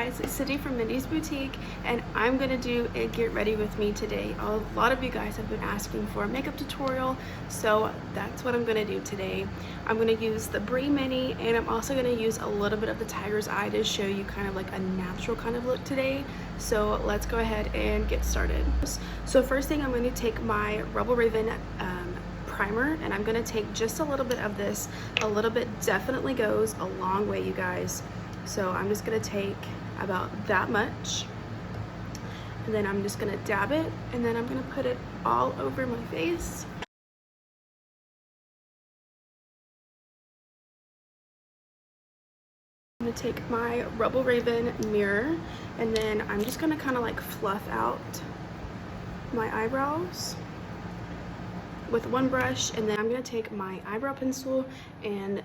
guys, it's Cindy from Mindy's Boutique, and I'm gonna do a get ready with me today. A lot of you guys have been asking for a makeup tutorial, so that's what I'm gonna do today. I'm gonna use the Brie Mini, and I'm also gonna use a little bit of the Tiger's Eye to show you kind of like a natural kind of look today. So let's go ahead and get started. So first thing, I'm going to take my Rebel Raven primer, and I'm going to take just a little bit of this. A little bit definitely goes a long way, you guys. So I'm just going to take about that much, and then I'm just going to dab it, and then I'm going to put it all over my face. I'm going to take my Rebel Raven mirror, and then I'm just going to kind of like fluff out my eyebrows with one brush, and then I'm going to take my eyebrow pencil and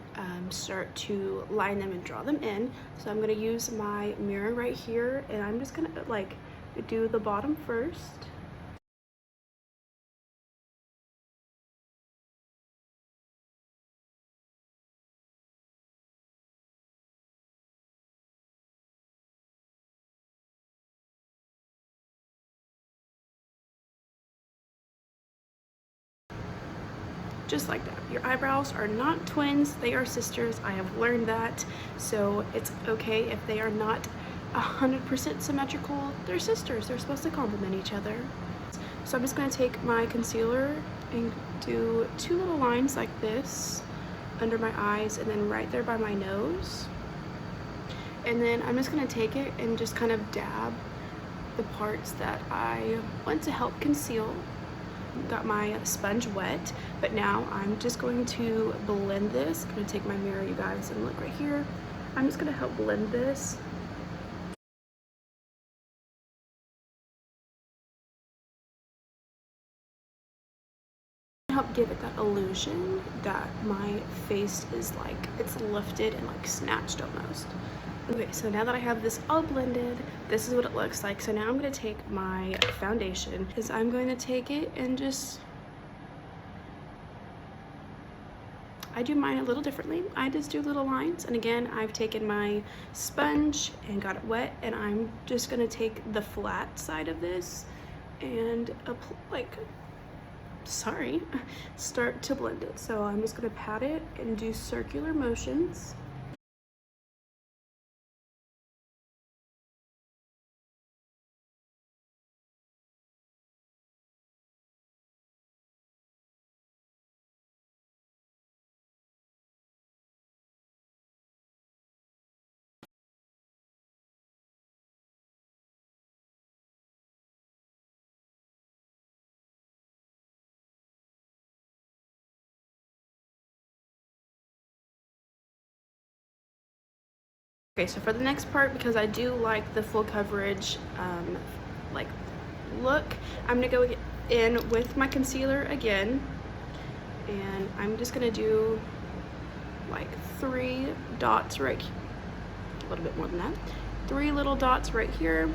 start to line them and draw them in. So I'm going to use my mirror right here, and I'm just going to like do the bottom first. Just like that. Your eyebrows are not twins, they are sisters. I have learned that, so it's okay if they are not 100% symmetrical. They're sisters, they're supposed to complement each other. So I'm just going to take my concealer and do two little lines like this under my eyes, and then right there by my nose. And then I'm just going to take it and just kind of dab the parts that I want to help conceal. Got my sponge wet, but now I'm just going to blend this. I'm going to take my mirror, you guys, and look right here. I'm just going to help blend this. Help give it that illusion that my face is like it's lifted and like snatched almost. Okay, so now that I have this all blended, this is what it looks like. So now I'm going to take my foundation, because I'm going to take it and just, I do mine a little differently. I just do little lines, and again, I've taken my sponge and got it wet, and I'm just going to take the flat side of this and start to blend it. So I'm just going to pat it and do circular motions. Okay, so for the next part, because I do like the full coverage like look, I'm gonna go in with my concealer again, and I'm just gonna do like 3 dots right, a little bit more than that, 3 little dots right here,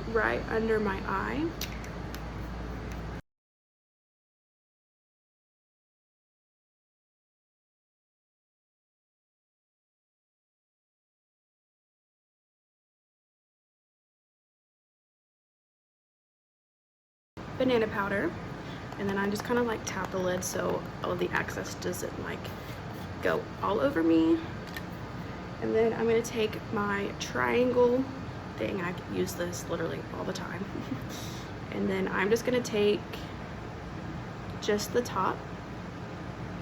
right under my eye. Banana powder, and then I just kind of like tap the lid so all of the excess doesn't like go all over me. And then I'm going to take my triangle thing, I use this literally all the time, and then I'm just going to take just the top,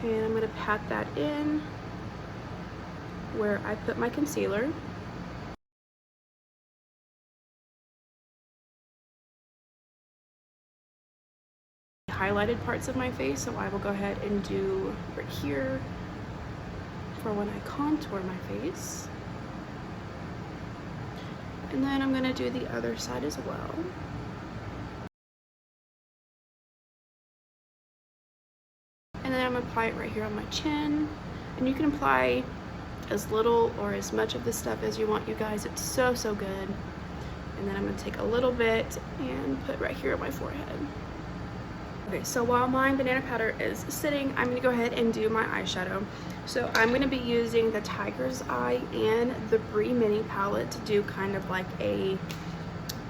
and I'm going to pat that in where I put my concealer. Highlighted parts of my face, so I will go ahead and do right here for when I contour my face, and then I'm going to do the other side as well. And then I'm going to apply it right here on my chin, and you can apply as little or as much of this stuff as you want, you guys. It's so good. And then I'm going to take a little bit and put right here on my forehead. Okay, so while my banana powder is sitting, I'm gonna go ahead and do my eyeshadow. So I'm gonna be using the Tiger's Eye and the Brie Mini palette to do kind of like a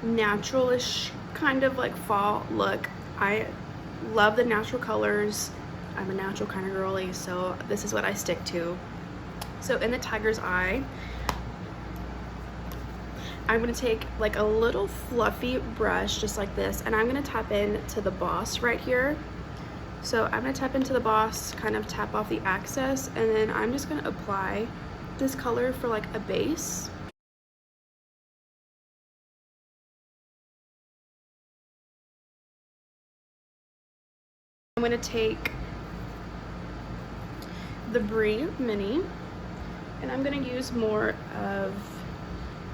naturalish kind of like fall look. I love the natural colors. I'm a natural kind of girly, so this is what I stick to. So in the Tiger's Eye, I'm gonna take like a little fluffy brush just like this, and I'm gonna tap into the boss right here. So I'm gonna tap into the boss, kind of tap off the excess, and then I'm just gonna apply this color for like a base. I'm gonna take the Brie Mini, and I'm gonna use more of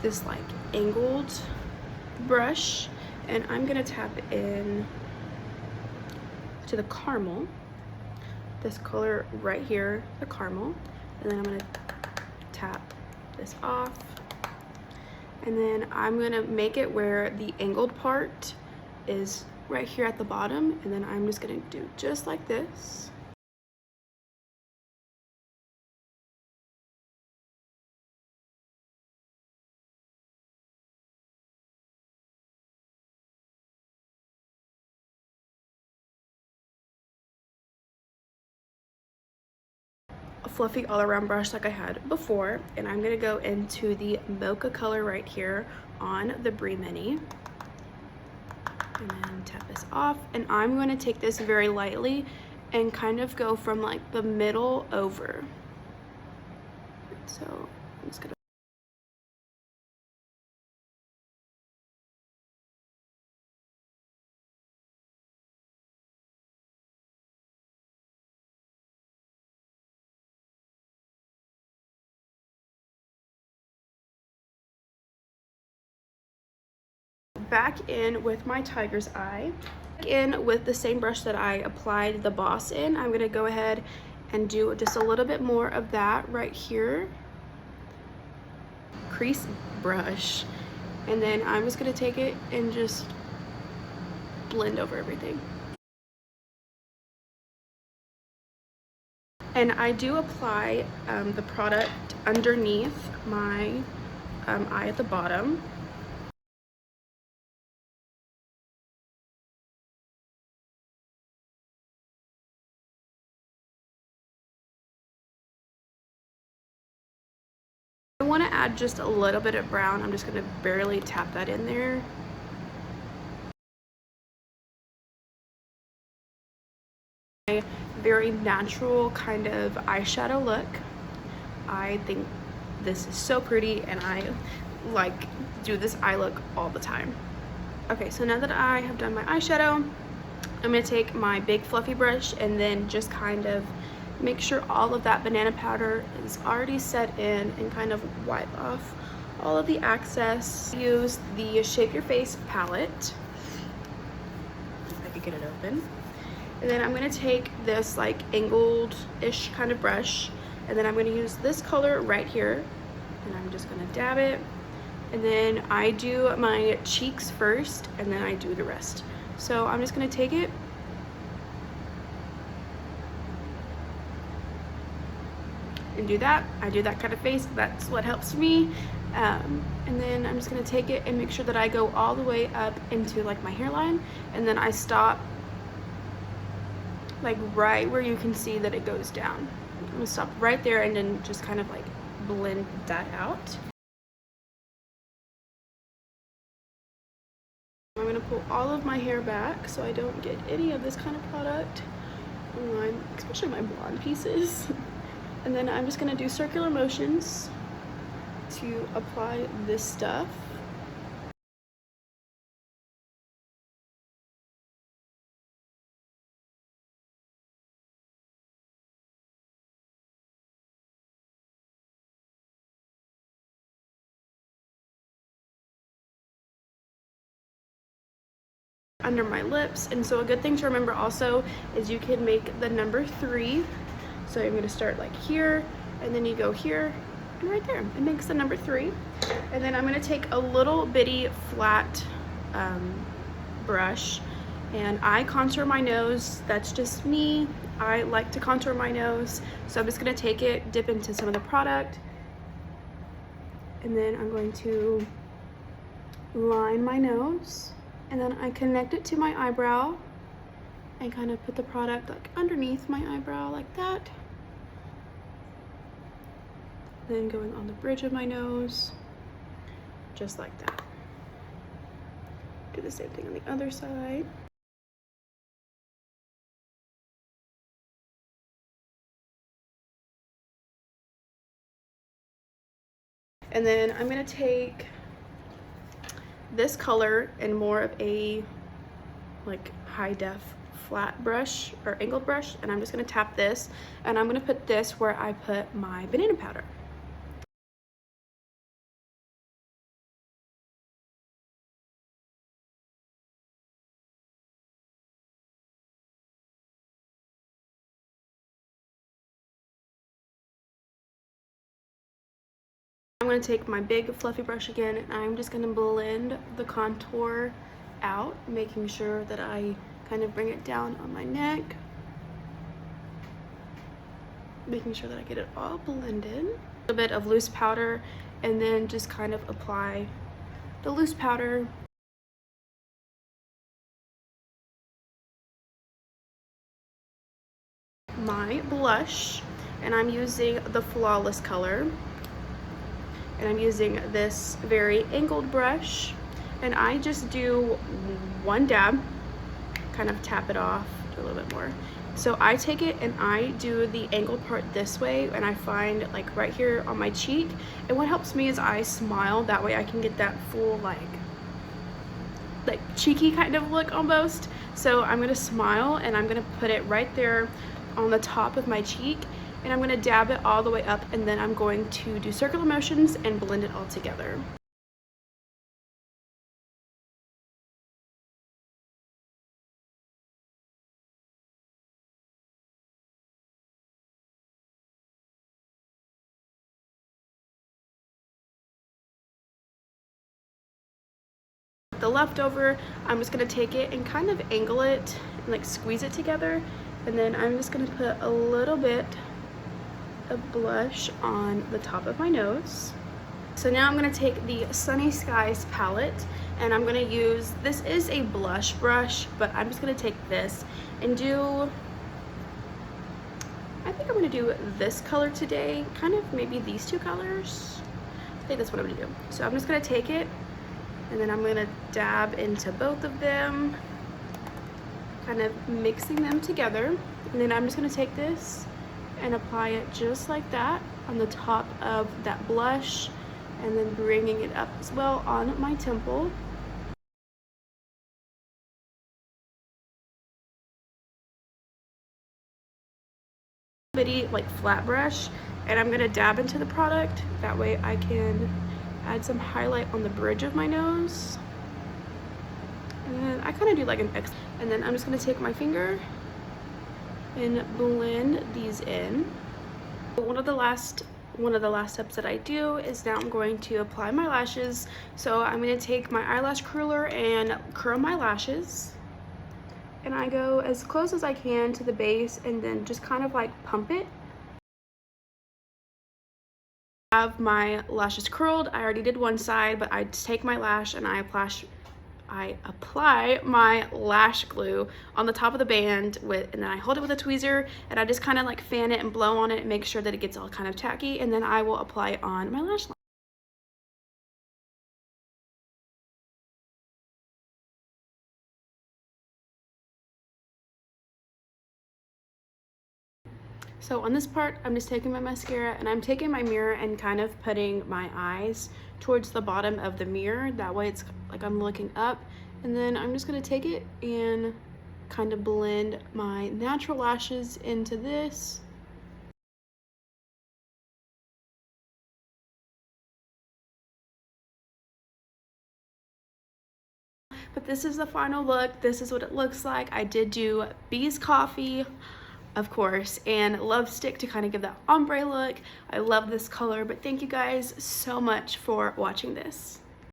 this like angled brush, and I'm gonna tap in to the caramel, this color right here, the caramel, and then I'm gonna tap this off, and then I'm gonna make it where the angled part is right here at the bottom, and then I'm just gonna do just like this. A fluffy all-around brush like I had before, and I'm gonna go into the mocha color right here on the Brie Mini, and then tap this off, and I'm going to take this very lightly and kind of go from like the middle over. So I'm just gonna back in with my Tiger's Eye. Back in with the same brush that I applied the boss in. I'm gonna go ahead and do just a little bit more of that right here. Crease brush. And then I'm just gonna take it and just blend over everything. And I do apply the product underneath my eye at the bottom. I want to add just a little bit of brown. I'm just going to barely tap that in there. A very natural kind of eyeshadow look. I think this is so pretty, and I like do this eye look all the time. Okay, so now that I have done my eyeshadow, I'm going to take my big fluffy brush and then just kind of make sure all of that banana powder is already set in and kind of wipe off all of the excess. Use the Shape Your Face palette. If I could get it open. And then I'm going to take this like angled-ish kind of brush, and then I'm going to use this color right here, and I'm just going to dab it. And then I do my cheeks first, and then I do the rest. So I'm just going to take it and do that. I do that kind of face. That's what helps me. And then I'm just going to take it and make sure that I go all the way up into like my hairline, and then I stop like right where you can see that it goes down. I'm going to stop right there and then just kind of like blend that out. I'm going to pull all of my hair back so I don't get any of this kind of product on, especially my blonde pieces. And then I'm just going to do circular motions to apply this stuff. Under my lips. And so a good thing to remember also is you can make the number 3. So I'm going to start like here, and then you go here and right there. It makes the number 3. And then I'm going to take a little bitty flat brush, And I contour my nose. That's just me. I like to contour my nose. So I'm just gonna take it, dip into some of the product, and then I'm going to line my nose, and then I connect it to my eyebrow and kind of put the product like underneath my eyebrow like that. Then going on the bridge of my nose, just like that. Do the same thing on the other side. And then I'm gonna take this color and more of a like high def flat brush or angled brush, and I'm just gonna tap this, and I'm gonna put this where I put my banana powder. I'm going to take my big fluffy brush again, and I'm just going to blend the contour out, making sure that I kind of bring it down on my neck, making sure that I get it all blended. A little bit of loose powder, and then just kind of apply the loose powder. My blush, and I'm using the Flawless color. And I'm using this very angled brush, and I just do one dab, kind of tap it off, do a little bit more. So I take it and I do the angled part this way, and I find like right here on my cheek, and what helps me is I smile. That way I can get that full like cheeky kind of look almost. So I'm gonna smile, and I'm gonna put it right there on the top of my cheek, and I'm going to dab it all the way up, and then I'm going to do circular motions and blend it all together. The leftover, I'm just going to take it and kind of angle it and like squeeze it together, and then I'm just going to put a little bit of blush on the top of my nose. So now I'm going to take the Sunny Skies palette, and I'm going to use, this is a blush brush, but I'm just going to take this and do, I think I'm going to do this color today, kind of maybe these two colors. I think that's what I'm going to do. So I'm just going to take it, and then I'm going to dab into both of them, kind of mixing them together, and then I'm just going to take this and apply it just like that on the top of that blush, and then bringing it up as well on my temple. Bitty like flat brush, and I'm gonna dab into the product. That way I can add some highlight on the bridge of my nose. And then I kind of do like an X, and then I'm just gonna take my finger and blend these in. One of the last steps that I do is now I'm going to apply my lashes. So I'm going to take my eyelash curler and curl my lashes, and I go as close as I can to the base, and then just kind of like pump it. I have my lashes curled. I already did one side, but I just take my lash and I apply my lash glue on the top of the band and then I hold it with a tweezer, and I just kind of like fan it and blow on it and make sure that it gets all kind of tacky, and then I will apply it on my lash line. So on this part, I'm just taking my mascara, and I'm taking my mirror and kind of putting my eyes towards the bottom of the mirror. That way it's like I'm looking up, and then I'm just going to take it and kind of blend my natural lashes into this. But this is the final look. This is what it looks like. I did do Bees Coffee, of course, and Love Stick to kind of give that ombre look. I love this color, but thank you guys so much for watching this.